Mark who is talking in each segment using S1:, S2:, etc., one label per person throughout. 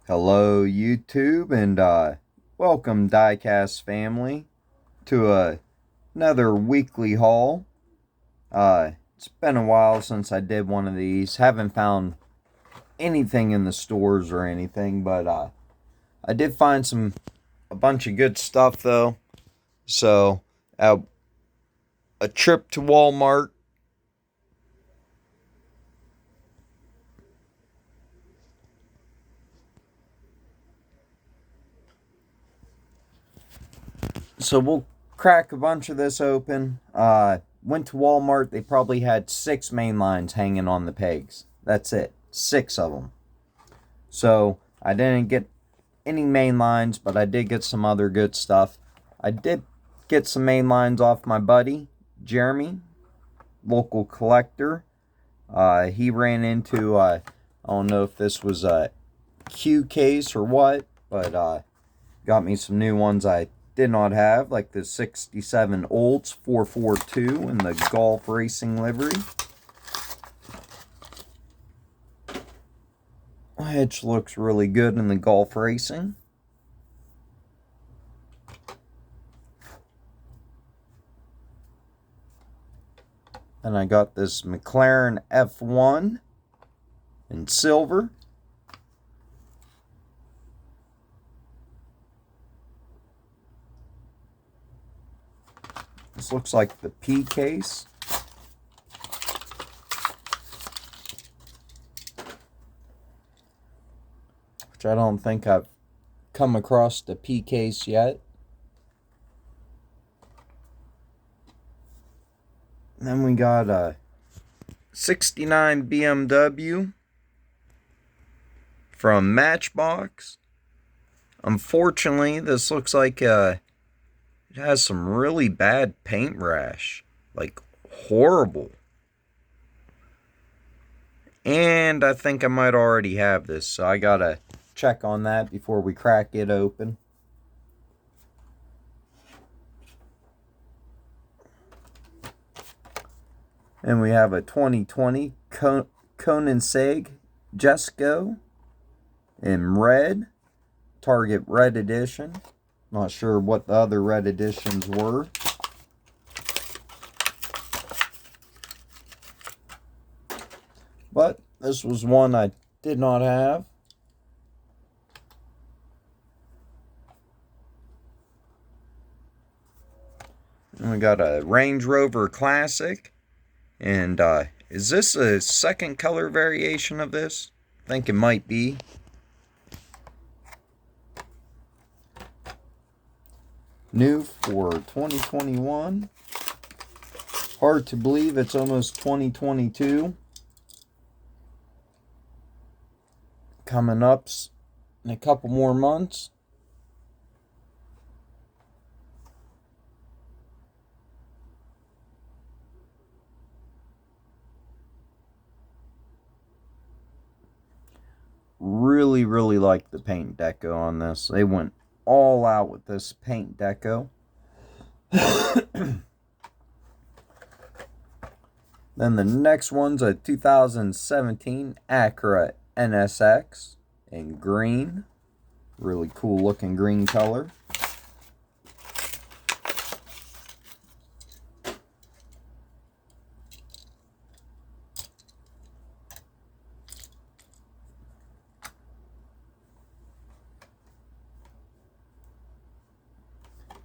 S1: Hello YouTube and welcome Diecast family to another weekly haul. It's been a while since I did one of these. Haven't found anything in the stores or anything, but I did find a bunch of good stuff though. So a trip to Walmart. So we'll crack a bunch of this open. Went to Walmart. They probably had 6 main lines hanging on the pegs. That's it. 6 of them. So I didn't get any main lines, but I did get some other good stuff. I did get some main lines off my buddy, Jeremy, local collector. He ran into, I don't know if this was a Q case or what, but got me some new ones I did not have, like the 67 Olds 442 in the golf racing livery. Which looks really good in the golf racing. And I got this McLaren F1 in silver. This looks like the P case. Which I don't think I've come across the P case yet. And then we got a 69 BMW from Matchbox. Unfortunately, this looks like it has some really bad paint rash. Like, horrible. And I think I might already have this, so I gotta check on that before we crack it open. And we have a 2020 Koenigsegg Jesco in red. Target red edition. Not sure what the other red editions were. But this was one I did not have. And we got a Range Rover Classic. And is this a second color variation of this? I think it might be. New for 2021. Hard to believe it's almost 2022. Coming up in a couple more months. Really like the paint deco on this. They went all out with this paint deco. Then the next one's a 2017 Acura NSX in green. Really cool looking green color.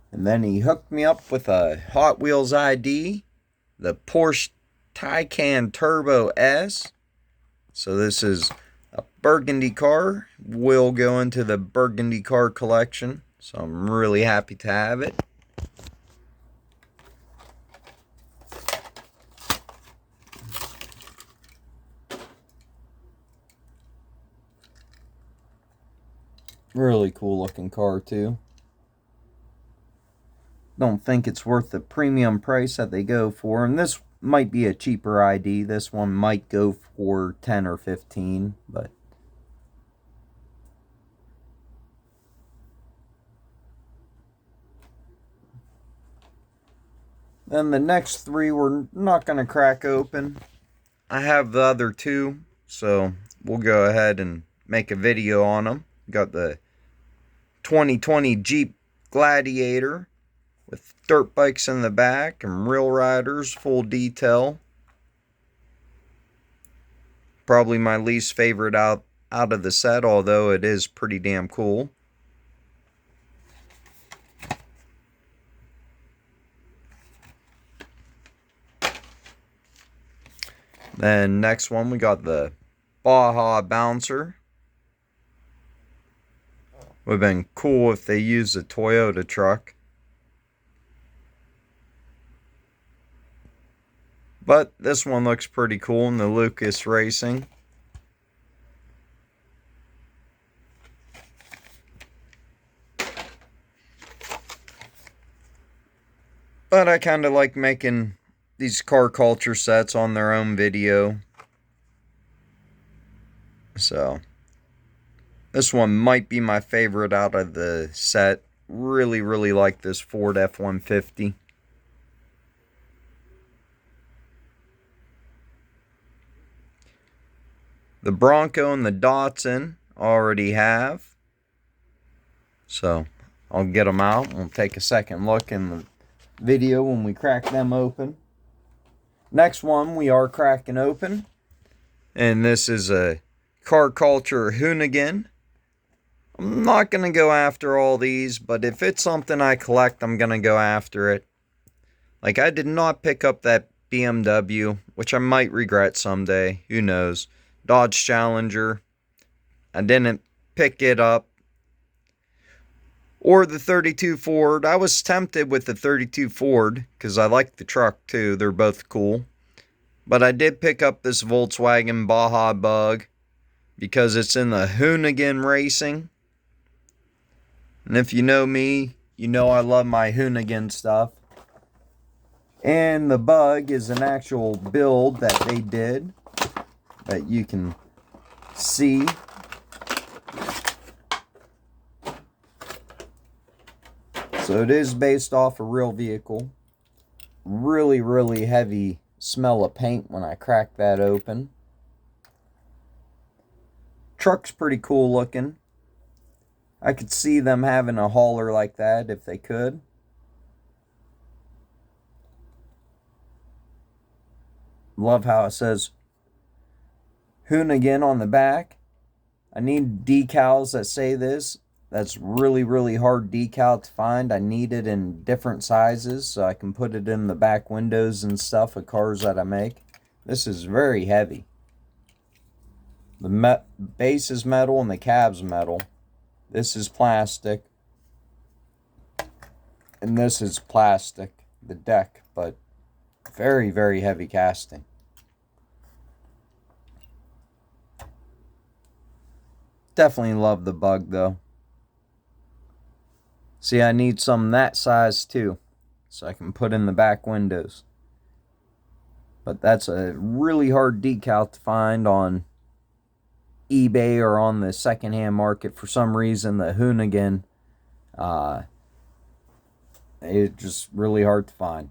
S1: And then he hooked me up with a Hot Wheels ID, the Porsche Taycan Turbo S. So this is a burgundy car. Will go into the burgundy car collection. So I'm really happy to have it. Really cool looking car too. Don't think it's worth the premium price that they go for. And this might be a cheaper ID. This one might go for 10 or 15, but then the next 3 we're not going to crack open. I have the other 2, so we'll go ahead and make a video on them. We got the 2020 Jeep Gladiator with dirt bikes in the back and real riders, full detail. Probably my least favorite out of the set, although it is pretty damn cool. Then next one, we got the Baja Bouncer. Would have been cool if they used a Toyota truck. But this one looks pretty cool in the Lucas Racing. But I kind of like making these car culture sets on their own video. So, this one might be my favorite out of the set. Really, really like this Ford F-150. The Bronco and the Datsun already have. So, I'll get them out. We'll take a second look in the video when we crack them open. Next one we are cracking open. And this is a Car Culture Hoonigan. I'm not going to go after all these, but if it's something I collect, I'm going to go after it. Like, I did not pick up that BMW, which I might regret someday. Who knows? Dodge Challenger. I didn't pick it up. Or the 32 Ford. I was tempted with the 32 Ford because I like the truck too. They're both cool. But I did pick up this Volkswagen Baja Bug because it's in the Hoonigan Racing. And if you know me, you know I love my Hoonigan stuff. And the Bug is an actual build that they did that you can see. So it is based off a real vehicle. Really, really heavy smell of paint when I crack that open. Truck's pretty cool looking. I could see them having a hauler like that if they could. Love how it says Hoonigan on the back. I need decals that say this. That's really, really hard decal to find. I need it in different sizes so I can put it in the back windows and stuff of cars that I make. This is very heavy. The base is metal and the cab's metal. This is plastic. And this is plastic, the deck, but very, very heavy casting. Definitely love the Bug though. See, I need some that size too, so I can put in the back windows. But that's a really hard decal to find on eBay or on the secondhand market. For some reason, the Hoonigan, it's just really hard to find.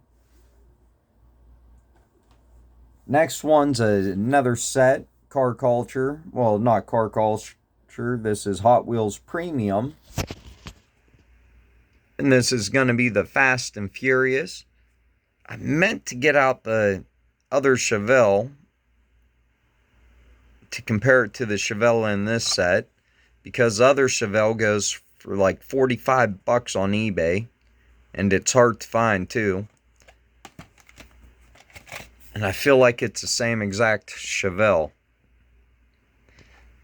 S1: Next one's another set, Car Culture. Well, not Car Culture. This is Hot Wheels Premium. And this is going to be the Fast and Furious. I meant to get out the other Chevelle to compare it to the Chevelle in this set, because the other Chevelle goes for like $45 on eBay, and it's hard to find too. And I feel like it's the same exact Chevelle.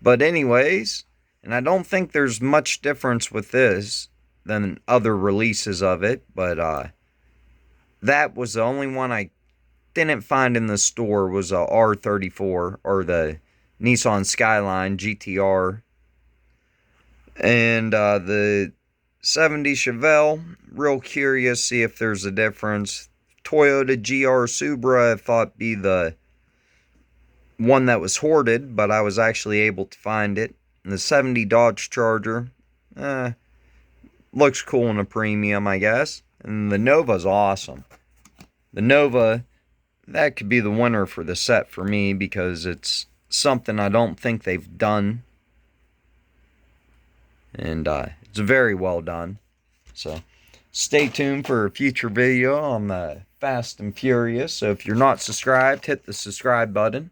S1: But anyways, and I don't think there's much difference with this than other releases of it, but that was the only one I didn't find in the store, was a R34 or the Nissan Skyline GTR. And the 70 Chevelle, real curious, see if there's a difference. Toyota GR Supra I thought be the one that was hoarded, but I was actually able to find it. And the 70 Dodge Charger, looks cool in a premium, I guess. And the Nova's awesome. The Nova, that could be the winner for the set for me, because it's something I don't think they've done. And it's very well done. So stay tuned for a future video on the Fast and Furious. So if you're not subscribed, hit the subscribe button.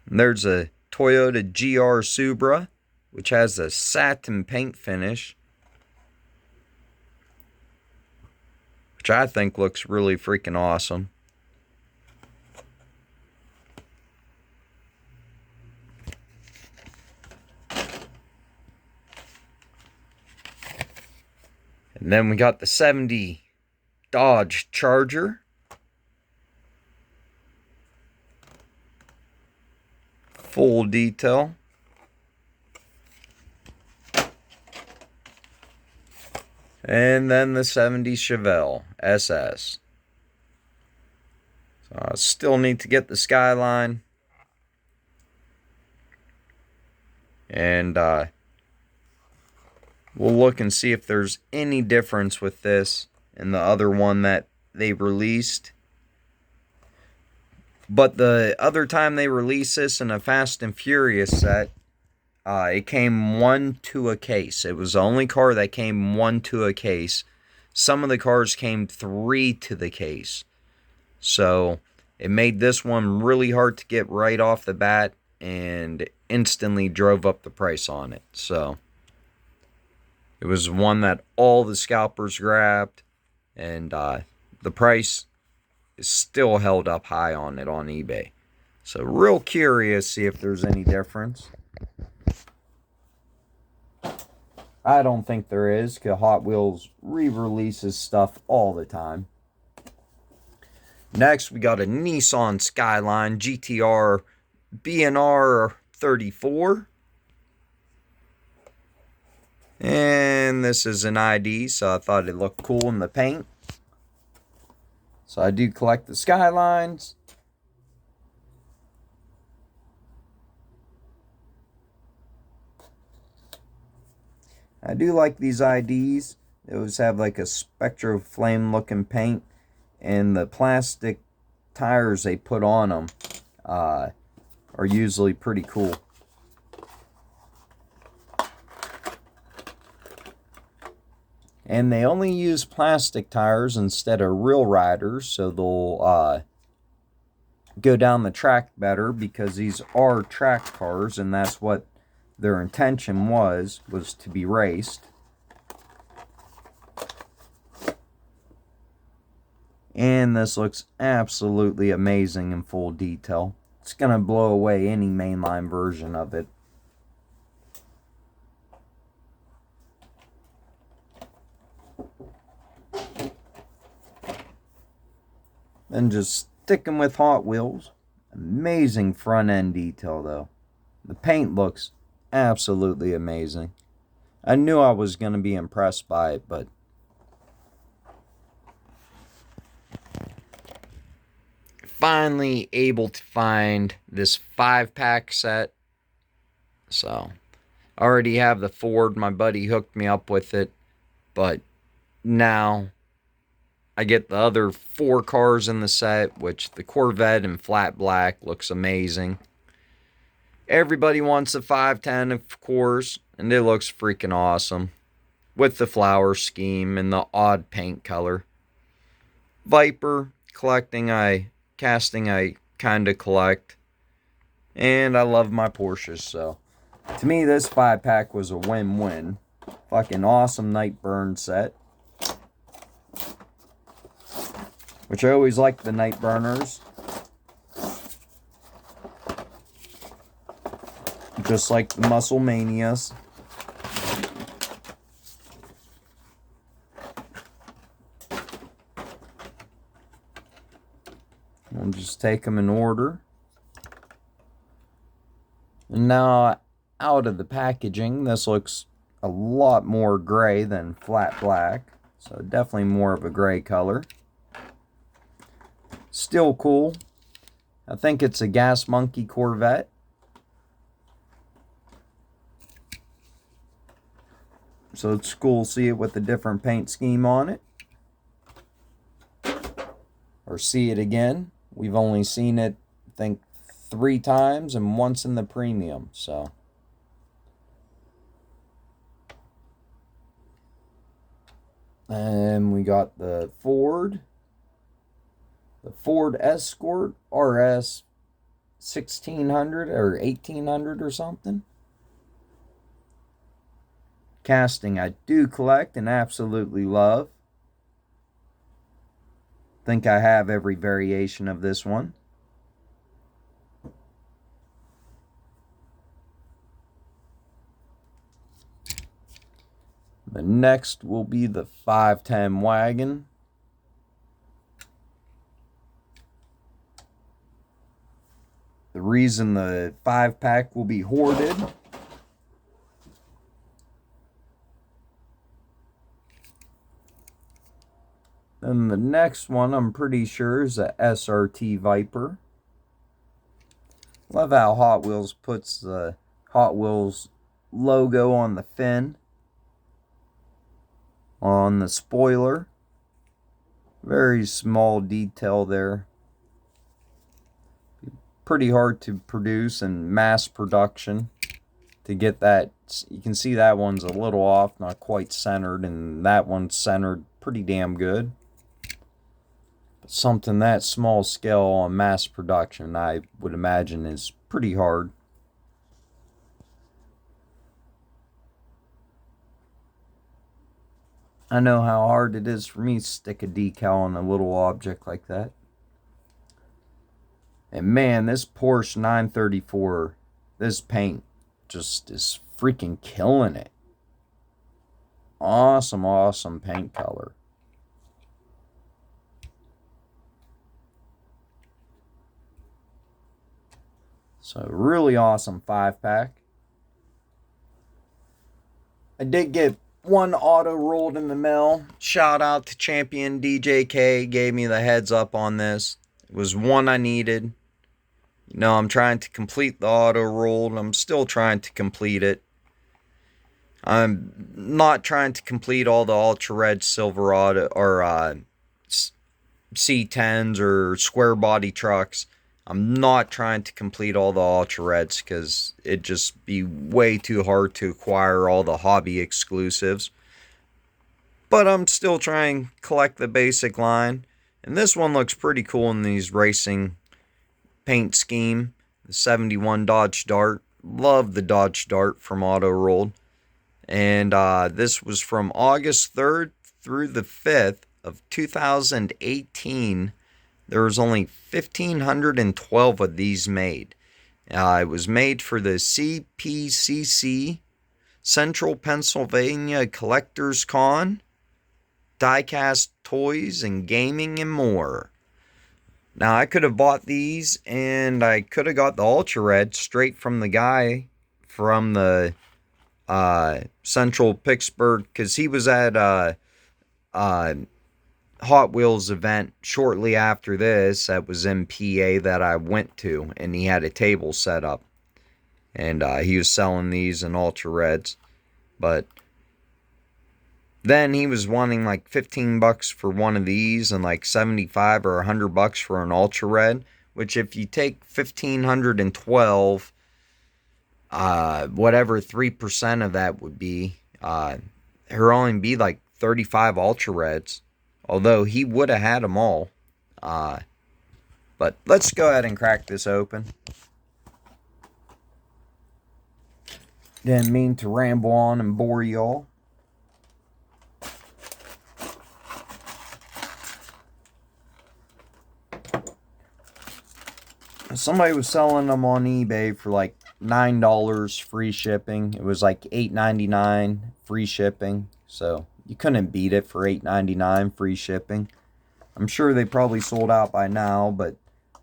S1: And there's a Toyota GR Supra, which has a satin paint finish, which I think looks really freaking awesome. And then we got the 70 Dodge Charger. Full detail. And then the 70 Chevelle SS. So I still need to get the Skyline. And we'll look and see if there's any difference with this and the other one that they released. But the other time they released this in a Fast and Furious set, it came 1 to a case. It was the only car that came 1 to a case. Some of the cars came 3 to the case. So it made this one really hard to get right off the bat and instantly drove up the price on it. So it was one that all the scalpers grabbed, and the price is still held up high on it on eBay. So real curious, see if there's any difference. I don't think there is, because Hot Wheels re-releases stuff all the time. Next, we got a Nissan Skyline GTR BNR 34. And this is an ID, so I thought it looked cool in the paint. So I do collect the Skylines. I do like these IDs. They always have like a spectro flame looking paint. And the plastic tires they put on them are usually pretty cool. And they only use plastic tires instead of real riders, so they'll go down the track better, because these are track cars, and that's what their intention was to be raced. And this looks absolutely amazing in full detail. It's going to blow away any mainline version of it. Then just sticking with Hot Wheels. Amazing front end detail though. The paint looks absolutely amazing. I knew I was going to be impressed by it, but finally able to find this 5-pack set. So I already have the Ford. My buddy hooked me up with it, but now I get the other 4 cars in the set, which the Corvette in flat black looks amazing. Everybody wants a 510, of course, and it looks freaking awesome with the flower scheme and the odd paint color. Viper, casting I kind of collect. And I love my Porsches, so to me this 5-pack was a win-win. Fucking awesome Nightburn set. Which I always like the Night Burners. Just like the Muscle Manias. We'll just take them in order. And now, out of the packaging, this looks a lot more gray than flat black. So definitely more of a gray color. Still cool. I think it's a Gas Monkey Corvette. So it's cool to see it with a different paint scheme on it. Or see it again. We've only seen it, I think, 3 times and once in the premium. So And we got the Ford Escort RS 1600 or 1800 or something. Casting I do collect and absolutely love. Think I have every variation of this one. The next will be the 510 wagon. The reason the 5-pack will be hoarded and the next one I'm pretty sure is a SRT Viper. Love how Hot Wheels puts the Hot Wheels logo on the fin, on the spoiler. Very small detail there. Pretty hard to produce in mass production to get that. You can see that one's a little off, not quite centered, and that one's centered pretty damn good. But something that small scale on mass production, I would imagine, is pretty hard. I know how hard it is for me to stick a decal on a little object like that. And man, this Porsche 934, this paint just is freaking killing it. Awesome, awesome paint color. So really awesome 5-pack. I did get one auto rolled in the mail. Shout out to Champion DJK, gave me the heads up on this. It was one I needed. You know, I'm trying to complete the auto roll, and I'm still trying to complete it. I'm not trying to complete all the Ultra Red Silverado or C10s or square body trucks. I'm not trying to complete all the Ultra Reds because it'd just be way too hard to acquire all the hobby exclusives. But I'm still trying to collect the basic line. And this one looks pretty cool in these racing paint scheme. The 71 Dodge Dart. Love the Dodge Dart from Auto Rolled. And this was from August 3rd through the 5th of 2018. There was only 1,512 of these made. It was made for the CPCC, Central Pennsylvania Collectors Con, Diecast Toys and Gaming and more. Now, I could have bought these and I could have got the Ultra Red straight from the guy from the Central Pittsburgh, because he was at Hot Wheels event shortly after this that was in PA that I went to, and he had a table set up, and he was selling these in Ultra Reds. But then he was wanting like $15 for one of these and like $75 or $100 for an Ultra Red, which if you take 1,512, whatever 3% of that would be, there only be like 35 Ultra Reds. Although he would have had them all. But let's go ahead and crack this open. Didn't mean to ramble on and bore y'all. Somebody was selling them on eBay for like $9 free shipping. It was like $8.99 free shipping. So you couldn't beat it for $8.99 free shipping. I'm sure they probably sold out by now, but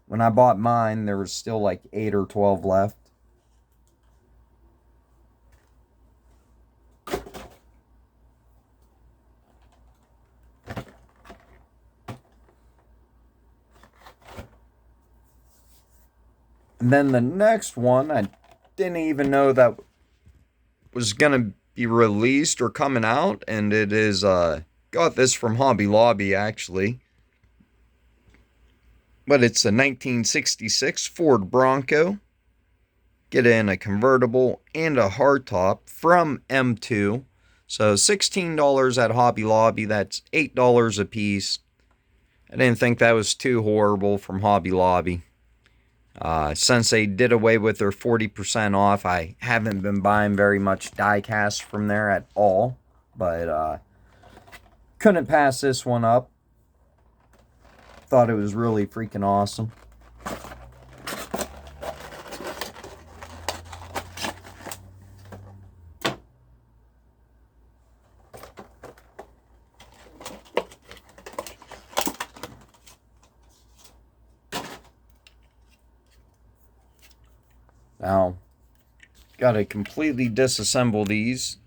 S1: when I bought mine, there was still like 8 or 12 left. And then the next one, I didn't even know that was going to be released or coming out, and it is, got this from Hobby Lobby, actually. But it's a 1966 Ford Bronco. Get in a convertible and a hardtop from M2. So $16 at Hobby Lobby. That's $8 a piece. I didn't think that was too horrible from Hobby Lobby. Since they did away with their 40% off, I haven't been buying very much Diecast from there at all. But couldn't pass this one up. Thought it was really freaking awesome. Now, got to completely disassemble these.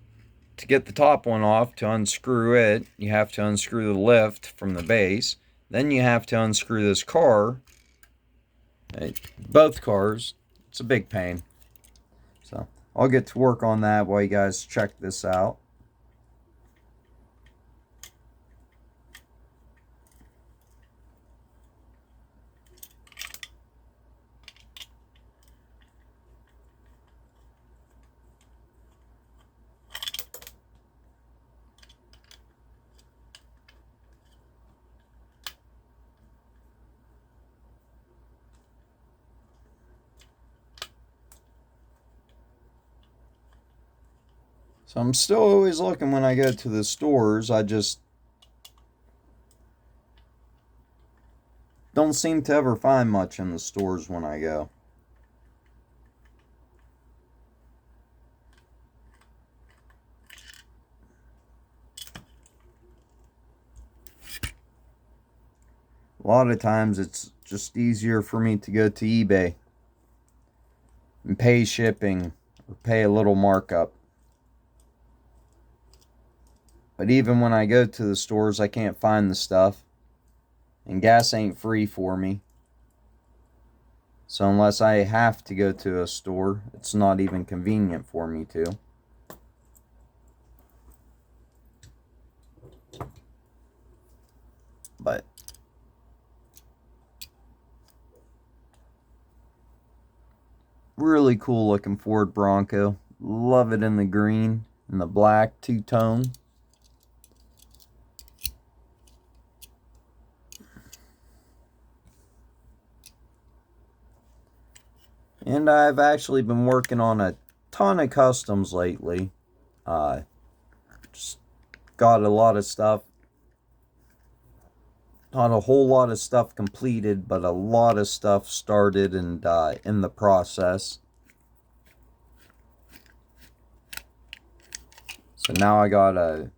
S1: To get the top one off, to unscrew it, you have to unscrew the lift from the base. Then you have to unscrew this car. Both cars. It's a big pain. So, I'll get to work on that while you guys check this out. So I'm still always looking when I go to the stores. I just don't seem to ever find much in the stores when I go. A lot of times it's just easier for me to go to eBay and pay shipping or pay a little markup. But even when I go to the stores, I can't find the stuff. And gas ain't free for me. So unless I have to go to a store, it's not even convenient for me to. But really cool looking Ford Bronco. Love it in the green and the black two-tone. And I've actually been working on a ton of customs lately. Just got a lot of stuff. Not a whole lot of stuff completed, but a lot of stuff started and in the process. So now I got a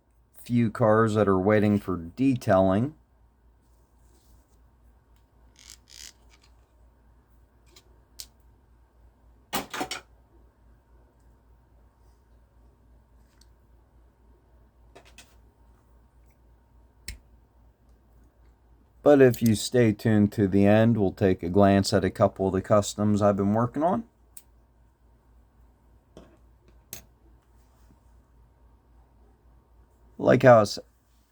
S1: few cars that are waiting for detailing. But if you stay tuned to the end, we'll take a glance at a couple of the customs I've been working on. Like how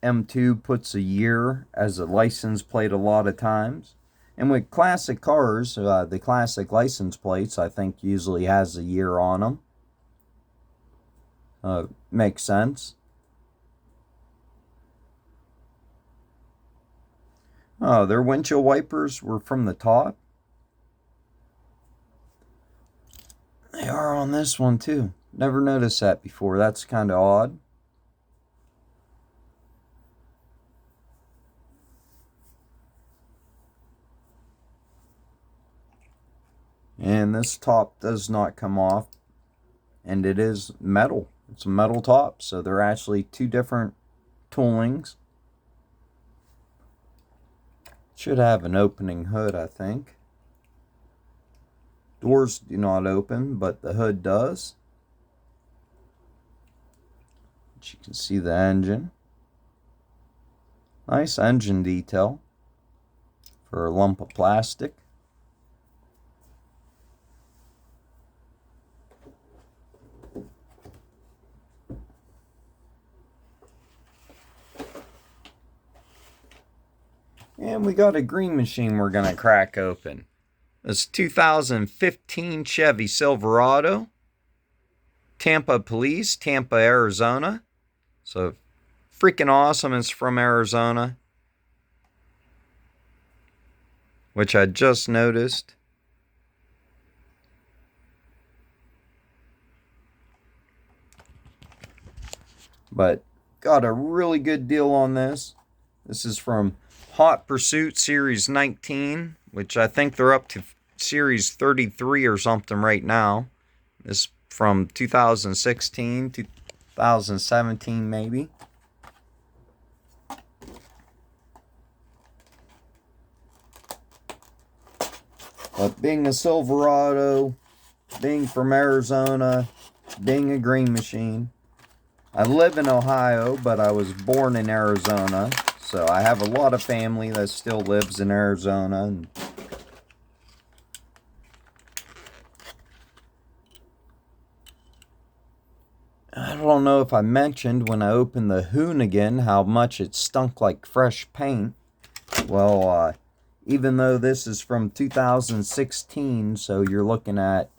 S1: M2 puts a year as a license plate a lot of times. And with classic cars, the classic license plates, I think, usually has a year on them. Makes sense. Oh, their windshield wipers were from the top. They are on this one too. Never noticed that before. That's kind of odd. And this top does not come off. And it is metal. It's a metal top. So they're actually two different toolings. Should have an opening hood, I think. Doors do not open, but the hood does. But you can see the engine. Nice engine detail for a lump of plastic. And we got a green machine we're going to crack open. This 2015 Chevy Silverado. Tampa Police, Tampa, Arizona. So freaking awesome. It's from Arizona, which I just noticed. But got a really good deal on this. This is from Hot Pursuit Series 19, which I think they're up to Series 33 or something right now. This from 2016, 2017 maybe. But being a Silverado, being from Arizona, being a green machine, I live in Ohio, but I was born in Arizona, so I have a lot of family that still lives in Arizona. And I don't know if I mentioned when I opened the Hoonigan how much it stunk like fresh paint. Well, even though this is from 2016, so you're looking at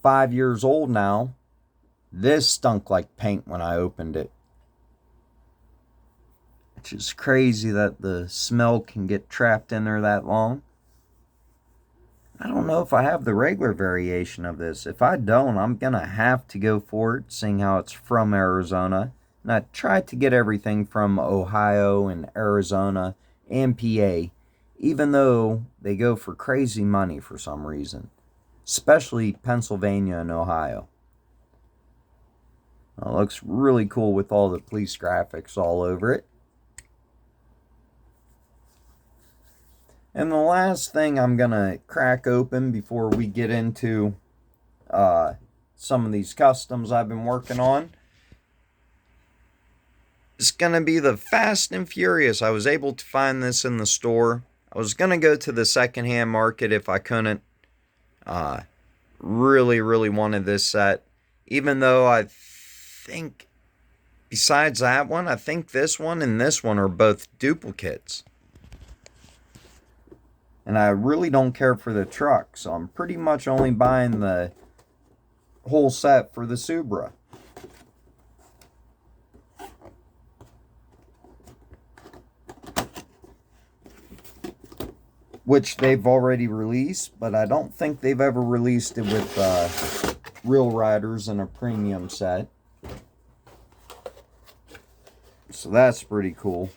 S1: 5 years old now, this stunk like paint when I opened it. Which is crazy that the smell can get trapped in there that long. I don't know if I have the regular variation of this. If I don't, I'm going to have to go for it, seeing how it's from Arizona. And I tried to get everything from Ohio and Arizona and PA, even though they go for crazy money for some reason. Especially Pennsylvania and Ohio. It looks really cool with all the police graphics all over it. And the last thing I'm going to crack open before we get into some of these customs I've been working on is going to be the Fast and Furious. I was able to find this in the store. I was going to go to the secondhand market if I couldn't. Really wanted this set. Even though I think, besides that one, I think this one and this one are both duplicates. And I really don't care for the truck, so I'm pretty much only buying the whole set for the Supra. Which they've already released, but I don't think they've ever released it with real riders in a premium set. So that's pretty cool.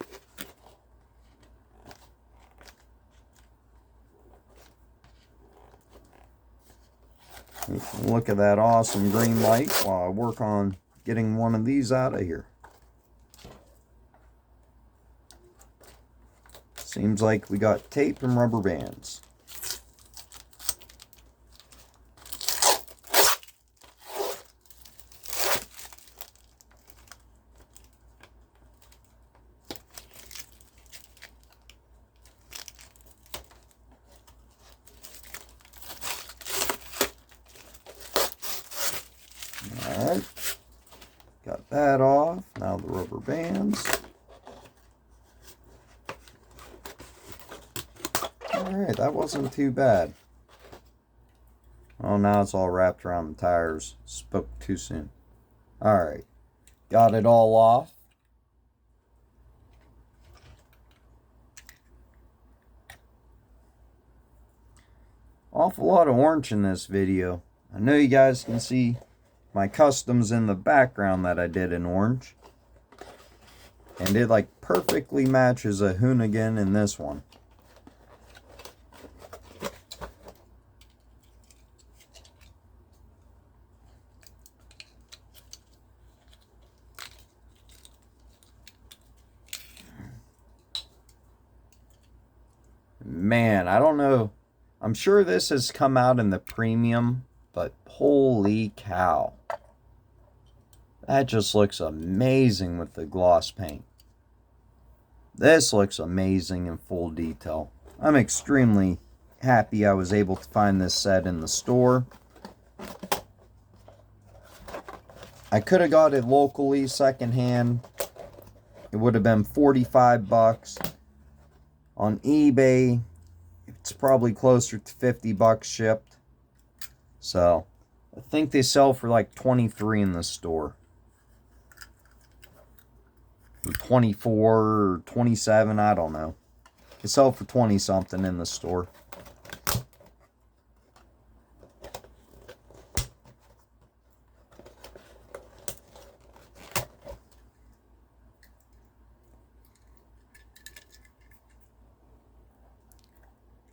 S1: Look at that awesome green light while I work on getting one of these out of here. Seems like we got tape and rubber bands. Alright, got that off. Now the rubber bands. Alright, that wasn't too bad. Oh, now it's all wrapped around the tires. Spoke too soon. Alright, got it all off. Awful lot of orange in this video. I know you guys can see my customs in the background that I did in orange. And it like perfectly matches a Hoonigan in this one. Man, I don't know. I'm sure this has come out in the premium, but holy cow. That just looks amazing with the gloss paint. This looks amazing in full detail. I'm extremely happy I was able to find this set in the store. I could have got it locally, secondhand. It would have been 45 bucks. On eBay, it's probably closer to 50 bucks shipped. So, I think they sell for like 23 in the store. 24 or 27, I don't know. It sold for 20 something in the store.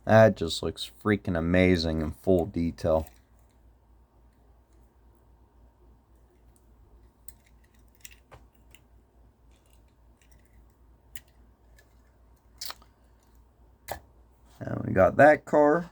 S1: That just looks freaking amazing in full detail. And we got that car.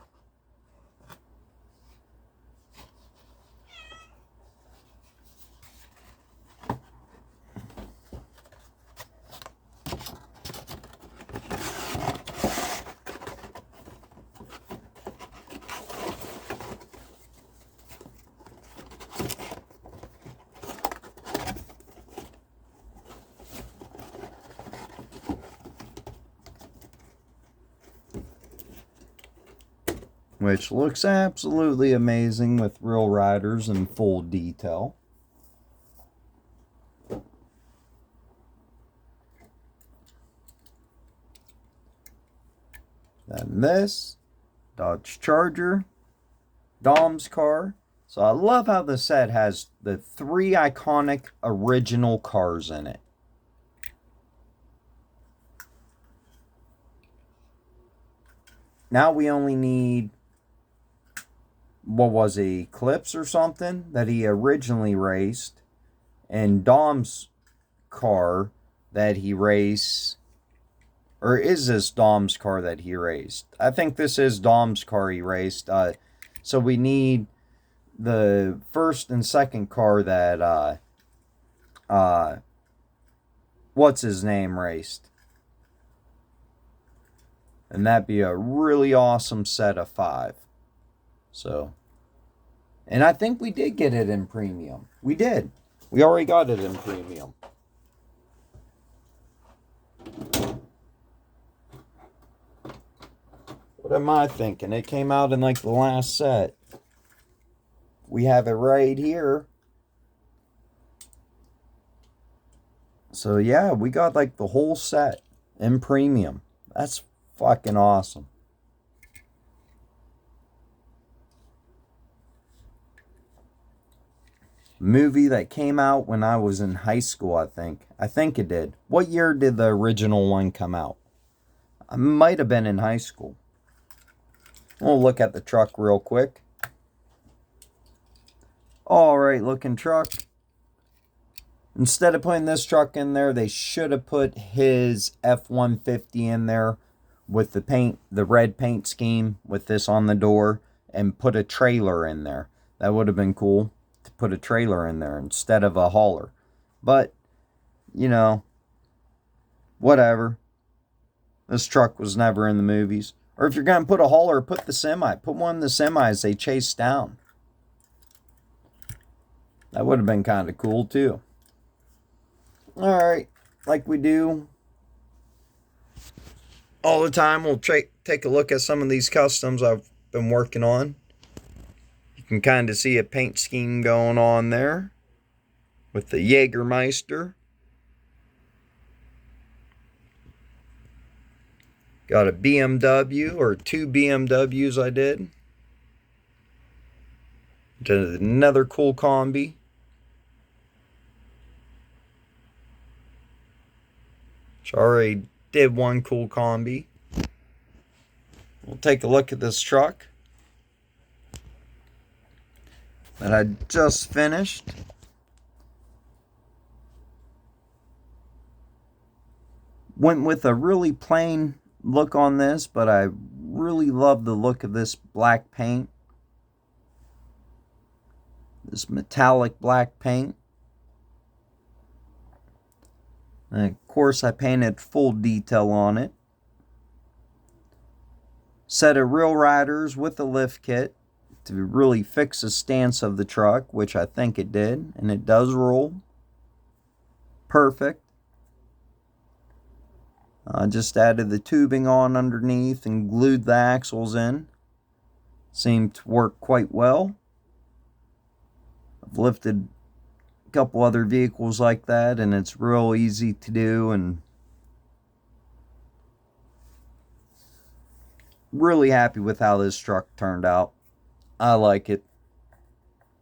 S1: Which looks absolutely amazing with real riders in full detail. Then this, Dodge Charger, Dom's car. So I love how the set has the 3 iconic original cars in it. Now we only need, what was it, Eclipse or something that he originally raced, and Dom's car that he raced. Or is this Dom's car that he raced? I think this is Dom's car he raced. So we need the first and second car that what's his name raced. And that'd be a really awesome set of 5. So, and I think we did get it in premium. We did. We already got it in premium. What am I thinking? It came out in like the last set. We have it right here. So yeah, we got like the whole set in premium. That's fucking awesome. Movie that came out when I was in high school, I think. I think it did. What year did the original one come out? I might have been in high school. We'll look at the truck real quick. Alright looking truck. Instead of putting this truck in there, they should have put his F-150 in there with the paint, the red paint scheme with this on the door, and put a trailer in there. That would have been cool to put a trailer in there instead of a hauler. But, you know, whatever. This truck was never in the movies. Or if you're going to put a hauler, put the semi. Put one of the semis they chase down. That would have been kind of cool too. Alright, like we do all the time, we'll take a look at some of these customs I've been working on. You can kind of see a paint scheme going on there with the Jägermeister. Got a BMW, or 2 BMWs I did. Did another cool combi. Which already did one cool combi. We'll take a look at this truck that I just finished. Went with a really plain look on this, but I really love the look of this black paint. This metallic black paint. And of course I painted full detail on it. Set of real riders with the lift kit to really fix the stance of the truck, which I think it did, and it does roll. Perfect. I just added the tubing on underneath and glued the axles in. Seemed to work quite well. I've lifted a couple other vehicles like that, and it's real easy to do, and really happy with how this truck turned out. I like it.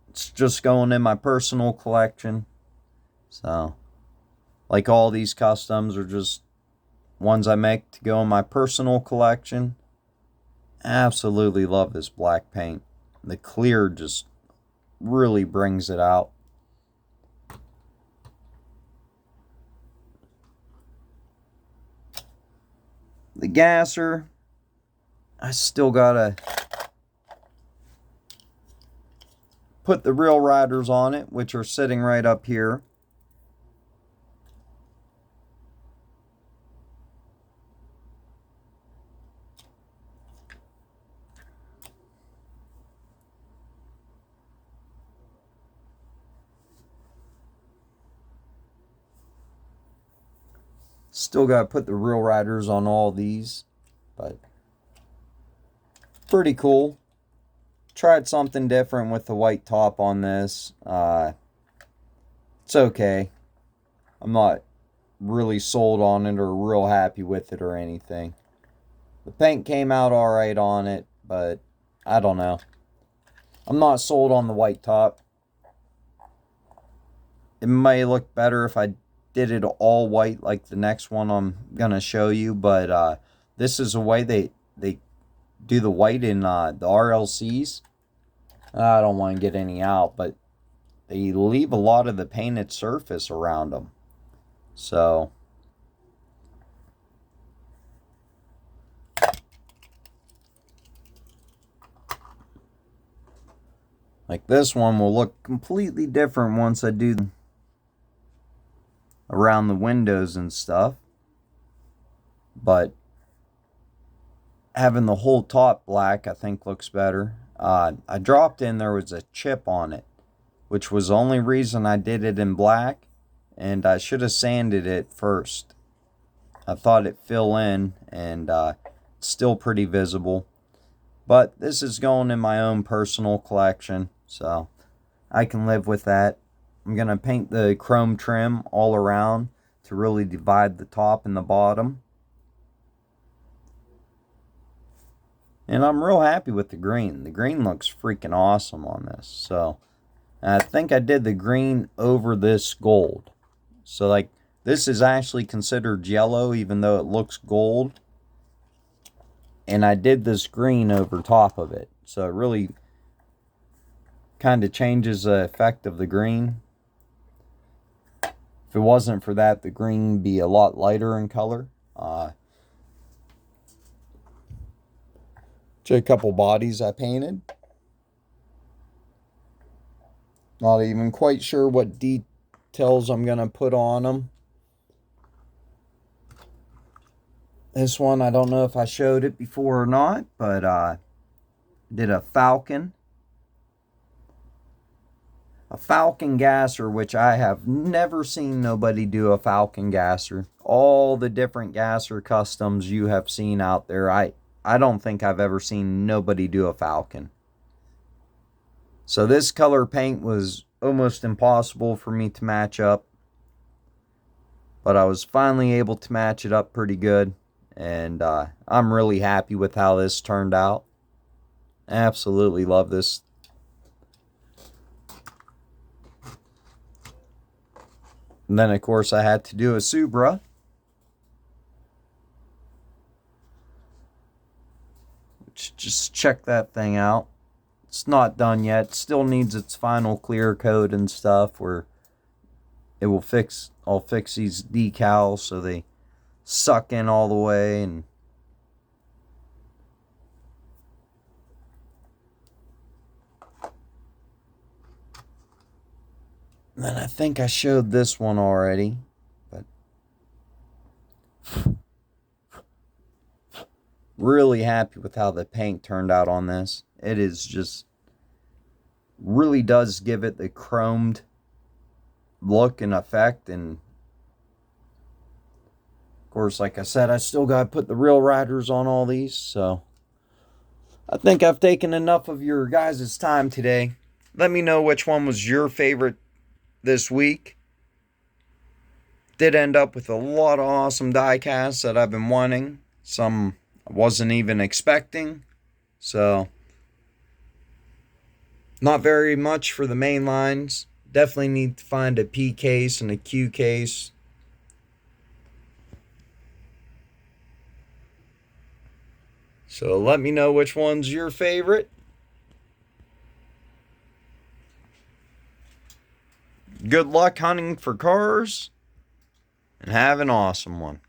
S1: It's just going in my personal collection. So, like all these customs are just ones I make to go in my personal collection. Absolutely love this black paint. The clear just really brings it out. The gasser, I still gotta put the real riders on it, which are sitting right up here. Still got to put the real riders on all these, but pretty cool. Tried something different with the white top on this. It's okay. I'm not really sold on it or real happy with it or anything. The paint came out alright on it, but I don't know. I'm not sold on the white top. It may look better if I did it all white like the next one I'm gonna show you, but this is the way they do the white in the RLCs. I don't want to get any out, but they leave a lot of the painted surface around them. So like this one will look completely different once I do around the windows and stuff, but having the whole top black I think looks better. I dropped in there was a chip on it, which was the only reason I did it in black, and I should have sanded it first. I thought it'd fill in, and it's still pretty visible, but this is going in my own personal collection, so I can live with that. I'm going to paint the chrome trim all around to really divide the top and the bottom. And I'm real happy with the green. The green looks freaking awesome on this. So, I think I did the green over this gold. So, like, this is actually considered yellow even though it looks gold. And I did this green over top of it. So, it really kind of changes the effect of the green. If it wasn't for that, the green would be a lot lighter in color. Just a couple bodies I painted. Not even quite sure what details I'm going to put on them. This one, I don't know if I showed it before or not, but did a falcon. A falcon gasser, which I have never seen nobody do a falcon gasser. All the different gasser customs you have seen out there, I don't think I've ever seen nobody do a falcon. So this color paint was almost impossible for me to match up, but I was finally able to match it up pretty good, and I'm really happy with how this turned out. Absolutely love this. And then, of course, I had to do a Supra. Just check that thing out. It's not done yet. It still needs its final clear coat and stuff where it will fix. I'll fix these decals so they suck in all the way, and then I think I showed this one already, but really happy with how the paint turned out on this. It is just really does give it the chromed look and effect. And of course, like I said, I still got to put the real riders on all these. So I think I've taken enough of your guys' time today. Let me know which one was your favorite this week. Did end up with a lot of awesome diecasts that I've been wanting. Some I wasn't even expecting. So, not very much for the main lines. Definitely need to find a P case and a Q case. So let me know which one's your favorite. Good luck hunting for cars, and have an awesome one.